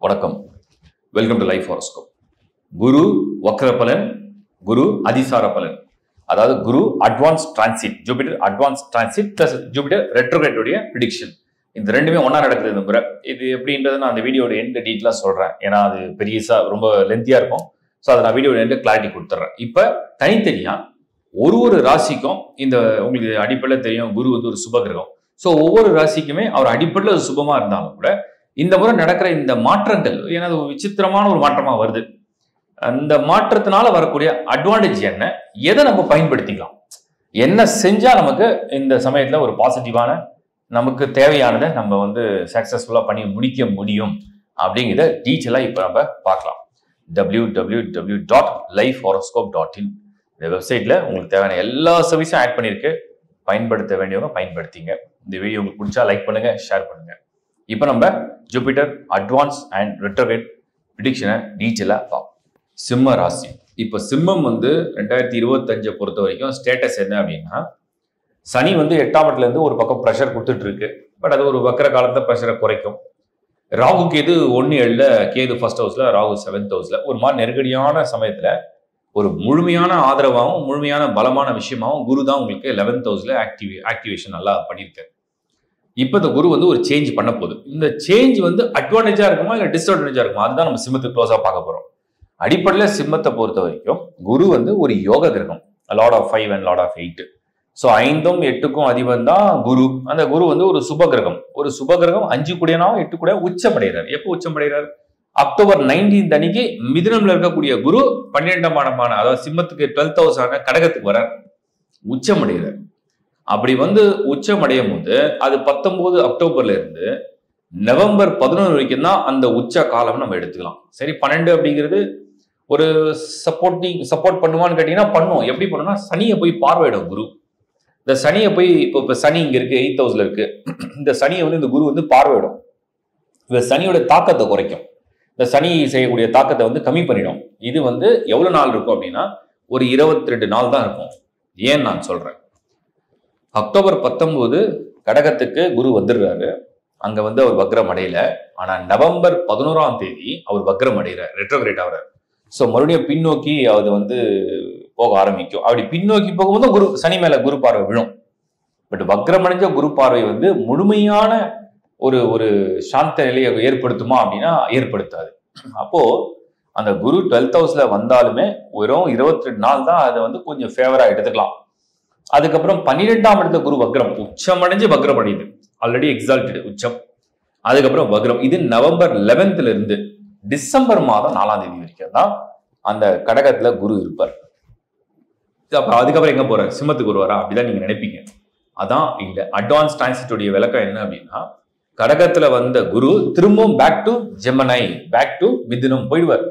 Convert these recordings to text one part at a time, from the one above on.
வணக்கம். Welcome to life horoscope. குரு வக்ர பலன், குரு அதிசார பலன். அதாவது குரு advance transit, Jupiter advance transit plus Jupiter retrograde உடைய ப்ரிடிக்ஷன். இந்த ரெண்டுமே ஒன்னா நடக்குது இந்த முறை. இது எப்படின்றது நான் அந்த வீடியோட எண்ட் டீட்டெயிலா சொல்றேன். ஏன்னா அது பெரியசா ரொம்ப லென்த்தியா இருக்கும். ஸோ அதை நான் வீடியோட எண்ட் கிளாரிட்டி கொடுத்துட்றேன். இப்போ தனித்தனியா ஒரு ராசிக்கும் இந்த உங்களுக்கு அடிப்படையில் தெரியும், குரு வந்து ஒரு சுப கிரகம். ஸோ ஒவ்வொரு ராசிக்குமே அவர் அடிப்படையில் சுபமா இருந்தாலும் கூட இந்த முறை நடக்கிற இந்த மாற்றங்கள், ஏன்னா அது ஒரு விசித்திரமான ஒரு மாற்றமா வருது. அந்த மாற்றத்தினால வரக்கூடிய அட்வான்டேஜ் என்ன, எதை நம்ம பயன்படுத்திக்கலாம், என்ன செஞ்சா நமக்கு இந்த சமயத்துல ஒரு பாசிட்டிவான நமக்கு தேவையானதை நம்ம வந்து சக்சஸ்ஃபுல்லா பண்ணி முடிக்க முடியும் அப்படிங்கிறத டீட்டெயிலா இப்ப நம்ம பார்க்கலாம். www.lifehoroscope.in இந்த வெப்சைட்ல உங்களுக்கு தேவையான எல்லா சர்வீஸும் ஆட் பண்ணிருக்கு. பயன்படுத்த வேண்டியவங்க பயன்படுத்திங்க. இந்த வீடியோ உங்களுக்கு பிடிச்சா லைக் பண்ணுங்க, ஷேர் பண்ணுங்க. இப்போ நம்ம ஜூபிட்டர் அட்வான்ஸ் அண்ட் ரெட்ரோகிரேட் ப்ரிடிக்ஷனை டீட்டெயிலாக பார்ப்போம். சிம்ம ராசி. இப்போ சிம்மம் வந்து 2025 பொறுத்த வரைக்கும் ஸ்டேட்டஸ் என்ன அப்படின்னா, சனி வந்து 8ஆம் இடத்துலேருந்து ஒரு பக்கம் ப்ரெஷர் கொடுத்துட்டு இருக்கு. பட் அது ஒரு வக்கர காலத்தை ப்ரெஷரை குறைக்கும். ராகு கேது 1-7, கேது ஃபர்ஸ்ட் ஹவுஸ்ல, ராகு 7th ஹவுஸ்ல. ஒரு மாதிரி நெருக்கடியான சமயத்துல ஒரு முழுமையான ஆதரவாகவும் முழுமையான பலமான விஷயமாகவும் குரு தான் உங்களுக்கு 11th ஹவுஸ்ல ஆக்டிவேஷன் நல்லா பண்ணியிருக்காரு. இப்போ இந்த குரு வந்து ஒரு சேஞ்ச் பண்ண போகுது. இந்த சேஞ்ச் வந்து அட்வான்டேஜா இருக்குமா இல்லை டிஸ்அட்வான்டேஜா இருக்குமா, அதுதான் நம்ம சிம்மத்துக்கு க்ளோஸா பார்க்க போறோம். அடிப்படையில் சிம்மத்தை பொறுத்த வரைக்கும் குரு வந்து ஒரு யோக கிரகம், lord of 5 and lord of 8. So 5ம் 8க்கும் அதிபன் தான் குரு. அந்த குரு வந்து ஒரு சுப கிரகம். ஒரு சுப கிரகம் 5 கூடியனாவும் 8 கூட உச்சமடைகிறார். எப்போ உச்சமடைகிறார்? அக்டோபர் 19 அன்னைக்கு மிதுனம்ல இருக்கக்கூடிய குரு 12ஆம் இடமான, அதாவது சிம்மத்துக்கு 12th ஹவுஸ் ஆன கடகத்துக்கு வர உச்சமடைகிறார். அப்படி வந்து உச்சமடையும் போது அது 19 அக்டோபர்ல இருந்து நவம்பர் 11 வரைக்கும் தான் அந்த உச்ச காலம் நம்ம எடுத்துக்கலாம். சரி, 12 அப்படிங்கிறது ஒரு சப்போர்ட் பண்ணுவான்னு கேட்டீங்கன்னா பண்ணுவோம். எப்படி பண்ணுவோம்னா, சனியை போய் பார்வையிடும் குரு. இந்த சனியை போய் இப்போ சனி இங்க இருக்கு, 8th ஹவுஸ்ல இருக்கு. இந்த சனியை வந்து இந்த குரு வந்து பார்வையிடும். இந்த சனியோட தாக்கத்தை குறைக்கும். இந்த சனி செய்யக்கூடிய தாக்கத்தை வந்து கம்மி பண்ணிடும். இது வந்து எவ்வளவு நாள் இருக்கும் அப்படின்னா, ஒரு 22 நாள் தான் இருக்கும். ஏன் நான் சொல்றேன், அக்டோபர் 19 கடகத்துக்கு குரு வந்துடுறாரு. அங்க வந்து அவர் வக்ரம் அடையல. ஆனா நவம்பர் 11ஆம் தேதி அவர் வக்ரம் அடைகிறார், ரெட்ரோகிரேட் ஆகிறார். ஸோ மறுபடியும் பின்னோக்கி அது வந்து போக ஆரம்பிக்கும். அப்படி பின்னோக்கி போகும்போது குரு சனி மேல குரு பார்வை விழும். பட் வக்ரம் அடைஞ்ச குரு பார்வை வந்து முழுமையான ஒரு சாந்த நிலையை ஏற்படுத்துமா அப்படின்னா ஏற்படுத்தாது. அப்போ அந்த குரு 12th ஹவுஸ்ல வந்தாலுமே வெறும் 22 நாள் தான் அதை வந்து கொஞ்சம் ஃபேவரா எடுத்துக்கலாம். அதுக்கப்புறம் 12ஆம் இடத்துல குரு வக்ரம், உச்சம் அடைஞ்சு வக்ரம் அடையுது. ஆல்ரெடி எக்ஸால்டட் உச்சம். அதுக்கப்புறம் வக்ரம். இது நவம்பர் 11th இருந்து டிசம்பர் மாதம் 4ஆம் தேதி வரைக்கும் தான் அந்த கடகத்துல குரு இருப்பார். அதுக்கப்புறம் எங்க போற, சிம்மத்துக்கு வருவாரா அப்படிதான் நீங்க நினைப்பீங்க. அதான் இல்ல. அட்வான்ஸ் டிரான்சிட்டுடைய விளக்கம் என்ன அப்படின்னா, கடகத்துல வந்த குரு திரும்பவும் back to Gemini, back to மிதுனம் போயிடுவார்.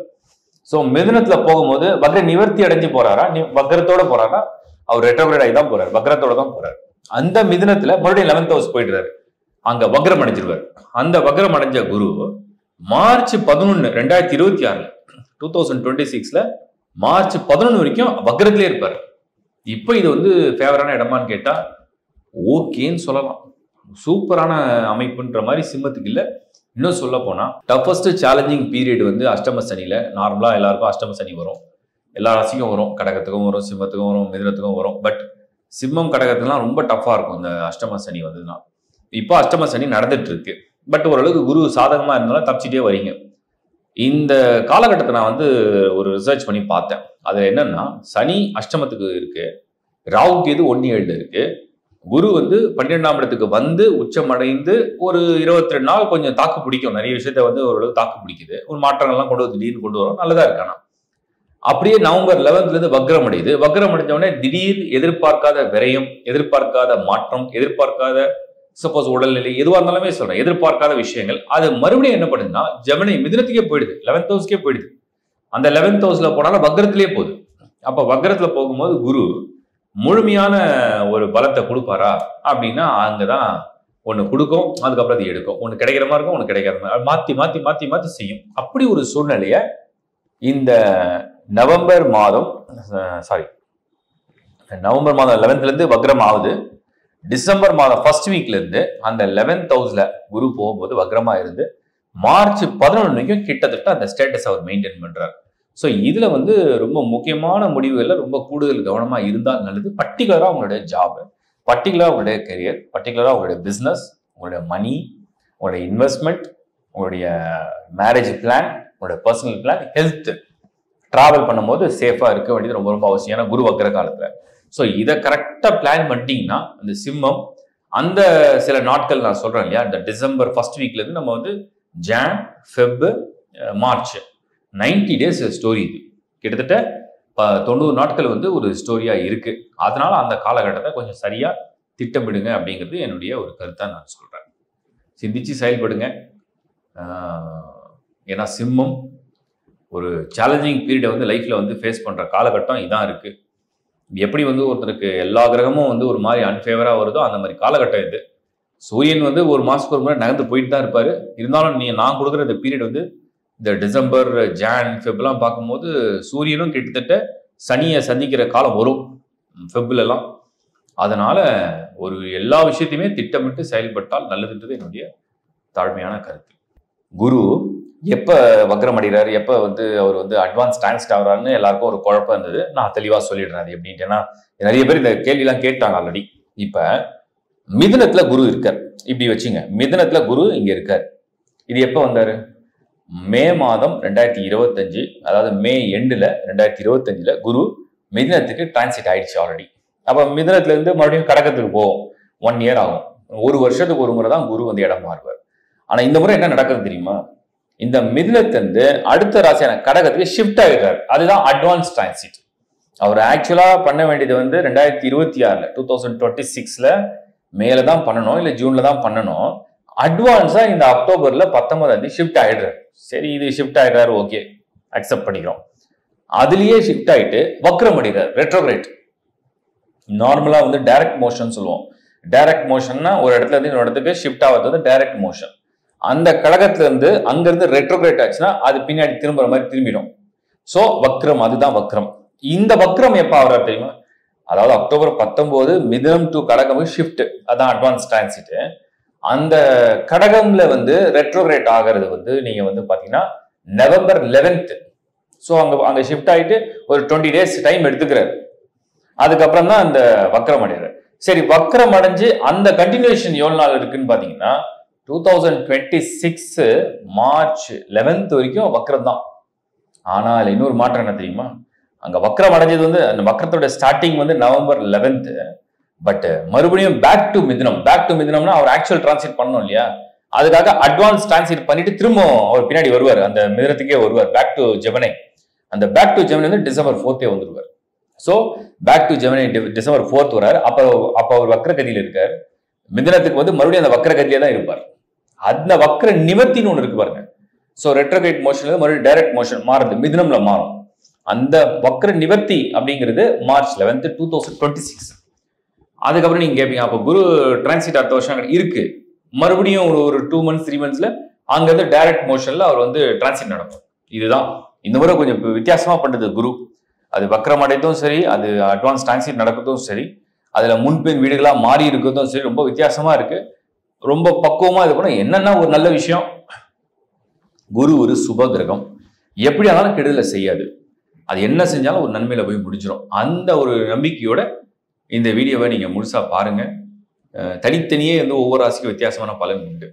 ஸோ மிதுனத்துல போகும்போது வக்ர நிவர்த்தி அடைஞ்சு போறாரா, வக்ரத்தோட போறாரா, அவர் ரெட்ரோகிரேட் ஆகி தான் போறாரு, வக்ரத்தோட தான் போறாரு. அந்த மிதுனத்துல மறுபடியும் 11th ஹவுஸ் போயிடுறாரு, அங்க வக்ரம் அடைஞ்சிருவார். அந்த வக்ரம் அடைஞ்ச குரு மார்ச் 11 2026 2026ல மார்ச் 11 வரைக்கும் வக்ரத்திலே இருப்பார். இப்போ இது வந்து ஃபேவரான இடமான்னு கேட்டா ஓகேன்னு சொல்லலாம். சூப்பரான அமைப்புன்ற மாதிரி சிம்மத்துக்கு இல்லை. இன்னும் சொல்ல போனா டஃபஸ்ட் சேலஞ்சிங் பீரியட் வந்து அஷ்டம சனியில. நார்மலா எல்லாருக்கும் அஷ்டம சனி வரும், எல்லா ராசிக்கும் வரும், கடகத்துக்கும் வரும், சிம்மத்துக்கும் வரும், மிதுனத்துக்கும் வரும். பட் சிம்மம் கடகத்துலாம் ரொம்ப டஃபா இருக்கும் இந்த அஷ்டம சனி வந்துன்னா. இப்போ அஷ்டம சனி நடந்துட்டு இருக்கு. பட் ஓரளவுக்கு குரு சாதகமா இருந்தாலும் தப்பிச்சிட்டே வரீங்க. இந்த காலகட்டத்தை நான் வந்து ஒரு ரிசர்ச் பண்ணி பார்த்தேன். அதுல என்னன்னா, சனி அஷ்டமத்துக்கு இருக்கு, ராகு கேது 1-7 இருக்கு, குரு வந்து 12ஆம் இடத்துக்கு வந்து உச்சமடைந்து ஒரு 22 நாள் கொஞ்சம் தாக்கு பிடிக்கும். நிறைய விஷயத்த வந்து ஓரளவு தாக்கு பிடிக்குது. ஒரு மாற்றங்கள்லாம் கொண்டு வந்து திடீர்னு கொண்டு வரும், நல்லதா இருக்கானா. அப்படியே நவம்பர் 11th இருந்து வக்ரம் அடையுது. வக்ரம் அடைஞ்ச உடனே திடீர் எதிர்பார்க்காத விரயம், எதிர்பார்க்காத மாற்றம், எதிர்பார்க்காத சப்போஸ் உடல்நிலை எதுவாக இருந்தாலுமே சொல்றேன், எதிர்பார்க்காத விஷயங்கள். அது மறுபடியும் என்ன பண்ணுதுன்னா, ஜெமினி மிதுனத்துக்கே போயிடுது, 11th ஹவுஸ்க்கே போயிடுது. அந்த 11th ஹவுஸ்ல போனாலும் வக்ரத்திலே போகுது. அப்ப வக்ரத்துல போகும்போது குரு முழுமையான ஒரு பலத்தை கொடுப்பாரா அப்படின்னா, அங்கதான் ஒண்ணு கொடுக்கும், அதுக்கப்புறம் அது எடுக்கும். ஒண்ணு கிடைக்கிற மாதிரி இருக்கும், ஒண்ணு கிடைக்காத மாதிரி, மாத்தி மாத்தி மாத்தி மாத்தி செய்யும். அப்படி ஒரு சூழ்நிலைய இந்த நவம்பர் மாதம் 11th இருந்து வக்ரம் ஆகுது. டிசம்பர் மாதம் ஃபர்ஸ்ட் வீக்ல இருந்து அந்த 11th ஹவுஸ்ல குரு போகும்போது வக்ரமா இருந்து மார்ச் 11 வரைக்கும் கிட்டத்தட்ட அந்த ஸ்டேட்டஸ் அவர் மெயின்டைன் பண்றாரு. ஸோ இதுல வந்து ரொம்ப முக்கியமான முடிவுகள்ல ரொம்ப கூடுதல் கவனமா இருந்தால் நல்லது. பர்டிகுலரா உங்களுடைய ஜாப், பர்டிகுலரா உங்களுடைய கெரியர், பர்டிகுலரா உங்களுடைய பிசினஸ், உங்களுடைய மணி, உங்களுடைய இன்வெஸ்ட்மெண்ட், உங்களுடைய மேரேஜ் பிளான், உங்களுடைய பர்சனல் பிளான், ஹெல்த், டிராவல் பண்ணும்போது சேஃபா இருக்க வேண்டியது ரொம்ப ரொம்ப அவசியம். ஏன்னா குரு வக்கிர காலத்துல. ஸோ இதை கரெக்டா பிளான் பண்ணிட்டீங்கன்னா அந்த சிம்மம் அந்த சில நாட்கள் நான் சொல்றேன் இல்லையா, இந்த டிசம்பர் ஃபர்ஸ்ட் வீக்ல இருந்து நம்ம வந்து John, Feb, March 90 days story. இது கிட்டத்தட்ட 90 நாட்கள் வந்து ஒரு ஸ்டோரியா இருக்கு. அதனால அந்த காலகட்டத்தை கொஞ்சம் சரியா திட்டமிடுங்க அப்படிங்கிறது என்னுடைய ஒரு கருத்தா நான் சொல்றேன். சிந்திச்சு செயல்படுங்க. ஏன்னா சிம்மம் ஒரு சேலஞ்சிங் பீரியடை வந்து லைஃப்ல வந்து ஃபேஸ் பண்ற காலகட்டம் இதான் இருக்கு. எப்படி வந்து ஒருத்தருக்கு எல்லா கிரகமும் வந்து ஒரு மாதிரி அன்ஃபேவரா வருதோ அந்த மாதிரி காலகட்டம் இது. சூரியன் வந்து ஒரு மாசத்துக்கு ஒரு முறை நகர்ந்து போயிட்டு தான் இருப்பாரு. இருந்தாலும் நான் கொடுக்குற இந்த பீரியட் வந்து இந்த டிசம்பர், ஜான், ஃபெப்லாம் பார்க்கும்போது சூரியனும் கிட்டத்தட்ட சனியை சந்திக்கிற காலம் வரும் ஃபெப்லாம். அதனால ஒரு எல்லா விஷயத்தையுமே திட்டமிட்டு செயல்பட்டால் நல்லதுன்றது என்னுடைய தாழ்மையான கருத்து. குரு எப்ப வக்ரம் அடைகிறாரு, எப்ப வந்து அவர் வந்து அட்வான்ஸ் டிரான்சிட் ஆகிறாருன்னு எல்லாருக்கும் ஒரு குழப்பம் இருந்தது. நான் தெளிவா சொல்லிடுறேன் அது எப்படின்ட்டு. ஏன்னா நிறைய பேர் இந்த கேள்வியெல்லாம் கேட்டாங்க ஆல்ரெடி. இப்ப மிதுனத்துல குரு இருக்கார், இப்படி வச்சுங்க. மிதுனத்துல குரு இங்க இருக்கார். இது எப்ப வந்தாரு? மே மாதம் 2025, அதாவது மே எண்டுல 2025 குரு மிதுனத்துக்கு டிரான்சிட் ஆயிடுச்சு ஆல்ரெடி. அப்ப மிதுனத்துல இருந்து மறுபடியும் கடகத்துக்கு போகும். 1 இயர் ஆகும். ஒரு வருஷத்துக்கு ஒரு முறை தான் குரு வந்து இடம் மாறுவார். ஆனா இந்த முறை என்ன நடக்குது தெரியுமா? இந்த மிதுனத்திலிருந்து அடுத்த ராசியான கடகத்துக்கு ஷிஃப்ட் ஆகிடுறாரு. அதுதான் அட்வான்ஸ் டிரான்சிட். அவர் ஆக்சுவலா பண்ண வேண்டியது வந்து 2026 2026 மேல தான் பண்ணணும், இல்ல ஜூன்ல தான் பண்ணணும். அட்வான்ஸா இந்த அக்டோபர்ல 19 ஷிஃப்ட் ஆயிடுறாரு. சரி, இது ஷிஃப்ட் ஆயிடுறாரு, ஓகே, அக்செப்ட் பண்ணிக்கிறோம். அதுலயே ஷிஃப்ட் ஆயிட்டு வக்ரம் அடைகிறார், ரெட்ரோகிரேட். நார்மலா வந்து டைரக்ட் மோஷன் சொல்லுவோம். டைரக்ட் மோஷன்னா ஒரு இடத்துல இருந்து இன்னொரு இடத்துக்கு ஷிஃப்ட் ஆகிறது வந்து டைரக்ட் மோஷன். அந்த கடகத்துல இருந்து அங்கிருந்து ரெட்ரோகிரேட் ஆச்சுன்னா அது பின்னாடி திரும்புற மாதிரி திரும்பிடும். சோ வக்ரம், அதுதான் வக்ரம். இந்த வக்ரம் எப்ப ஆகுறாரு தெரியுமா? அதாவது அக்டோபர் 19 மிதுனம் டு கடகம் ஷிஃப்ட், அதான் அட்வான்ஸ் டிரான்சிட். அந்த கடகம்ல வந்து ரெட்ரோகிரேட் ஆகிறது வந்து நீங்க வந்து பாத்தீங்கன்னா நவம்பர் 11. ஸோ அங்க ஷிஃப்ட் ஆயிட்டு ஒரு 20 டேஸ் டைம் எடுத்துக்கிறாரு. அதுக்கப்புறம் தான் அந்த வக்ரம் அடைகிறார். சரி, வக்ரம் அடைஞ்சு அந்த கண்டினியூஷன் எவ்வளவு நாள் இருக்குன்னு பாத்தீங்கன்னா 2026 மார்ச் 11 வரைக்கும் வக்ரம் தான். ஆனால் இன்னொரு மாற்றம் என்ன தெரியுமா? அங்க வக்ரம் அடைஞ்சது வந்து அந்த வக்ரத்தோட ஸ்டார்டிங் வந்து நவம்பர் 11. பட் மறுபடியும் back to Mithunam. Back to மிதுனம்னா அவர் ஆக்சுவல் டிரான்சிட் பண்ணணும் இல்லையா? அதுக்காக அட்வான்ஸ் டிரான்சிட் பண்ணிட்டு திரும்ப அவர் பின்னாடி வருவார், அந்த மிதுனத்துக்கே வருவார், பேக் டு ஜெமினி. அந்த பேக் டு ஜெமினி வந்து டிசம்பர் 4 வந்துருவார். So back to Gemini December 4 வராரு. அப்ப அவர் வக்ரகதியில் இருக்கார். மிதுனத்துக்கு வந்து மறுபடியும் அந்த வக்ரகதியிலே தான் இருப்பார். அந்த வக்ர நிவர்த்தின்னு ஒன்று இருக்கு பாருங்க. ஸோ ரெட்ரோகிரேட் மோஷன்ல மறுபடியும் டைரக்ட் மோஷன் மாறுது, மிதுனம்ல மாறும். அந்த வக்ர நிவர்த்தி அப்படிங்கிறது மார்ச் 11, 2026. அதுக்கப்புறம் நீங்க கேட்பீங்க, அப்போ குரு டிரான்சிட் அடுத்த வருஷம் இருக்கு, மறுபடியும் ஒரு 2 months 3 monthsல அங்கிருந்து டைரக்ட் மோஷன்ல அவர் வந்து டிரான்சிட் நடக்கும். இதுதான் இந்த முறை கொஞ்சம் வித்தியாசமா பண்றது குரு. அது வக்ரம் அடைத்தும் சரி, அது அட்வான்ஸ் டிரான்சிட் நடக்கிறதும் சரி, அதுல முன்பின் வீடுகளா மாறி இருக்கிறதும் சரி, ரொம்ப வித்தியாசமா இருக்கு. ரொம்ப பக்குவமா இது பண்ண. என்னன்னா ஒரு நல்ல விஷயம், குரு ஒரு சுப கிரகம், எப்படி ஆனாலும் கெடுதலை செய்யாது. அது என்ன செஞ்சாலும் ஒரு நன்மையில போய் முடிஞ்சிடும். அந்த ஒரு நம்பிக்கையோட இந்த வீடியோவை நீங்க முழுசா பாருங்க. தனித்தனியே வந்து ஒவ்வொரு ராசிக்கும் வித்தியாசமான பலன் உண்டு.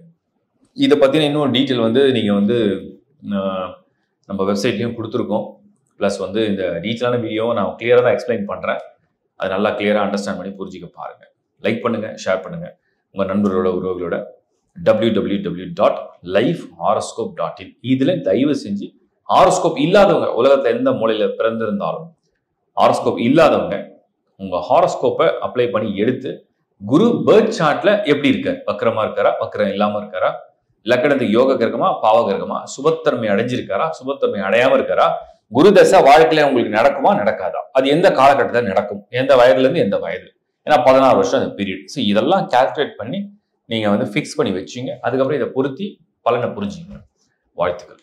இதை பத்தின இன்னும் டீட்டெயில் வந்து நீங்க வந்து நம்ம வெப்சைட்லயும் கொடுத்துருக்கோம். ப்ளஸ் வந்து இந்த டீட்டெயிலான வீடியோவை நான் கிளியரா தான் எக்ஸ்பிளைன் பண்றேன். அது நல்லா கிளியரா அண்டர்ஸ்டாண்ட் பண்ணி புரிஞ்சுக்க பாருங்க. லைக் பண்ணுங்க, ஷேர் பண்ணுங்க உங்க நண்பர்களோட, உறவுகளோட. www.lifehoroscope.in இதுல தயவு செஞ்சு ஹாரோஸ்கோப் இல்லாதவங்க, உலகத்துல எந்த மூலையில பிறந்திருந்தாலும் ஹாரோஸ்கோப் இல்லாதவங்க உங்க ஹாரோஸ்கோப்பை அப்ளை பண்ணி எடுத்து குரு பர்த் சார்ட்ல எப்படி இருக்காரு, வக்ரமா இருக்காரா, வக்ரம் இல்லாம இருக்காரா, லக்கணத்துக்கு யோக கிரகமா, பாவ கிரகமா, சுபத்தன்மை அடைஞ்சிருக்காரா, சுபத்தன்மை அடையாம இருக்காரா, குரு தசை வாழ்க்கையில உங்களுக்கு நடக்குமா நடக்காதா, அது எந்த காலகட்டத்தில் நடக்கும், எந்த வயதுல இருந்து எந்த வயது, ஏன்னா 16 வருஷம் அந்த பீரியட். ஸோ இதெல்லாம் கால்குலேட் பண்ணி நீங்க வந்து ஃபிக்ஸ் பண்ணி வச்சுங்க. அதுக்கப்புறம் இதை பொருத்தி பலனை புரிஞ்சுங்க. வாழ்த்துக்கள்.